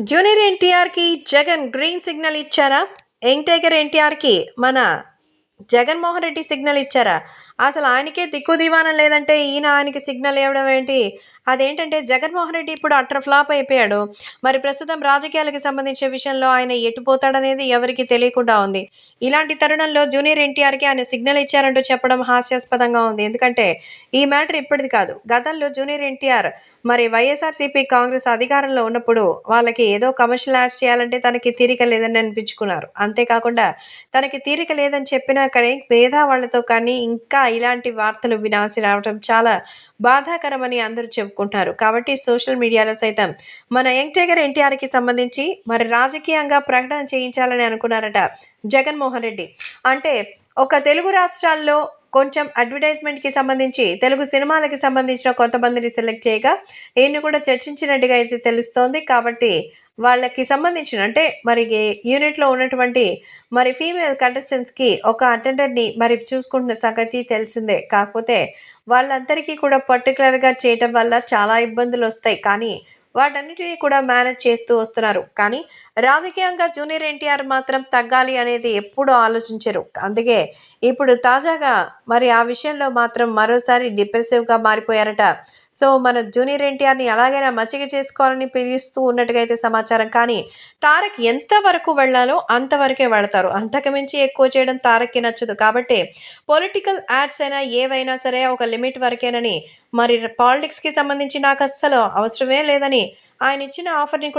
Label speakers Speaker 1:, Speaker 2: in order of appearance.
Speaker 1: Junior ఎన్టీఆర్‌కి Jagan green signal ఇచ్చారా? Young tiger ఎన్టీఆర్‌కి మన జగన్మోహన్ రెడ్డి సిగ్నల్ ఇచ్చారా? అసలు ఆయనకే దిక్కు దివానా లేదంటే ఈయన ఆయనకి సిగ్నల్ ఇవ్వడం ఏంటి? అదేంటంటే జగన్మోహన్ రెడ్డి ఇప్పుడు అట్టర్ ఫ్లాప్ అయిపోయాడు. మరి ప్రస్తుతం రాజకీయాలకు సంబంధించిన విషయంలో ఆయన ఎటు పోతాడనేది ఎవరికీ తెలియకుండా ఉంది. ఇలాంటి తరుణంలో జూనియర్ ఎన్టీఆర్‌కి ఆయన సిగ్నల్ ఇచ్చారంటూ చెప్పడం హాస్యాస్పదంగా ఉంది. ఎందుకంటే ఈ మ్యాటర్ ఇప్పటిది కాదు. గతంలో జూనియర్ ఎన్టీఆర్ మరి వైఎస్ఆర్‌సీపీ, కాంగ్రెస్ అధికారంలో ఉన్నప్పుడు వాళ్ళకి ఏదో కమర్షియల్ యాడ్స్ చేయాలంటే తనకి తీరిక లేదని అనిపించుకున్నారు. అంతేకాకుండా తనకి తీరిక లేదని చెప్పినా కానీ మిగతా వాళ్ళతో కానీ ఇంకా ఇలాంటి వార్తలు వినాల్సి రావటం చాలా బాధాకరమని అందరూ చెప్పుకుంటున్నారు. కాబట్టి సోషల్ మీడియాలో సైతం మన యంగ్ టైగర్ ఎన్టీఆర్‌కి సంబంధించి మరి రాజకీయంగా ప్రకటన చేయించాలని అనుకున్నారట జగన్మోహన్ రెడ్డి. అంటే ఒక తెలుగు రాష్ట్రాల్లో కొంచెం అడ్వర్టైజ్మెంట్‌కి సంబంధించి తెలుగు సినిమాలకి సంబంధించిన కొంతమందిని సెలెక్ట్ చేయగా ఈయన్ని కూడా చర్చించినట్టుగా అయితే తెలుస్తోంది. కాబట్టి వాళ్ళకి సంబంధించిన అంటే మరి యూనిట్‌లో ఉన్నటువంటి మరి ఫీమేల్ కంటెస్టెంట్స్‌కి ఒక అటెండర్‌ని మరి చూసుకుంటున్న సంగతి తెలిసిందే. కాకపోతే వాళ్ళందరికీ కూడా పర్టిక్యులర్‌గా చేయటం వల్ల చాలా ఇబ్బందులొస్తాయి. కానీ వాటన్నిటిని కూడా మేనేజ్ చేస్తూ వస్తున్నారు. కానీ రాజకీయంగా జూనియర్ ఎన్టీఆర్ మాత్రం తగ్గాలి అనేది ఎప్పుడూ ఆలోచించరు. అందుకే ఇప్పుడు తాజాగా మరి ఆ విషయంలో మాత్రం మరోసారి డిప్రెసివ్‌గా మారిపోయారట. సో, మన జూనియర్ ఎన్టీఆర్‌ని ఎలాగైనా మచ్చిక చేసుకోవాలని పిలుస్తూ ఉన్నట్టుగా అయితే సమాచారం. కానీ తారక్ ఎంత వరకు వెళ్ళాలో అంతవరకే వెళతారు. అంతకు మించి ఎక్కువ చేయడం తారక్‌కి నచ్చదు. కాబట్టే పొలిటికల్ యాడ్స్ అయినా ఏవైనా సరే ఒక లిమిట్ వరకేనని మరి పాలిటిక్స్‌కి సంబంధించి నాకస్సలు అవసరమే లేదని ఆయన ఇచ్చిన ఆఫర్‌ని